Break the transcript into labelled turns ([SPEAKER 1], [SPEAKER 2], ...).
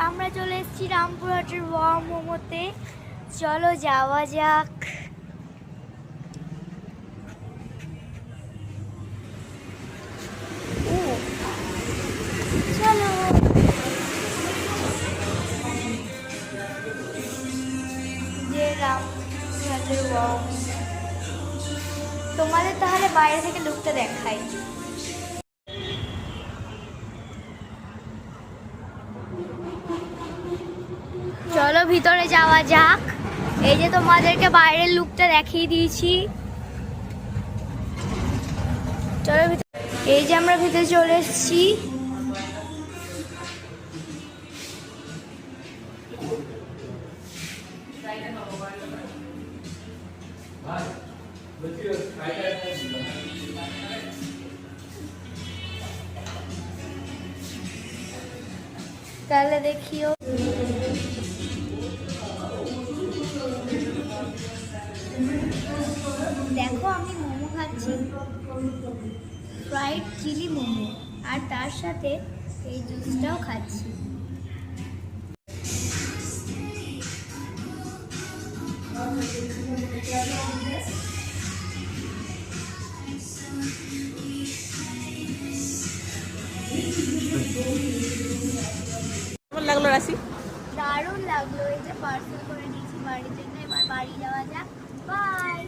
[SPEAKER 1] আমরা চলে এসেছি রামপুরহাটের ওয়াও মোমোতে। চলো যাওয়া যাক। চলো যে রামপুরহাটের ওয়াও। তোমাদের তাহলে বাইরে থেকে লুকটা দেখাই। চলো ভিতরে যাওয়া যাক। এই যে তোমাদেরকে বাইরের লুকটা দেখিয়ে দিয়েছি। চলো এই যে আমরা ভিতরে চলে এসেছি। তাহলে দেখিও। দেখো আমি মোমো খাচ্ছি, ফ্রাইড চিলি মোমো, আর তার সাথে এই জুসটাও খাচ্ছি।
[SPEAKER 2] কেমন লাগলো রাশি?
[SPEAKER 1] দারুণ লাগলো। এই যে পার্সেল করে নিয়েছি বাড়ির জন্য, এবার বাড়ি যাওয়া যাক। বাই।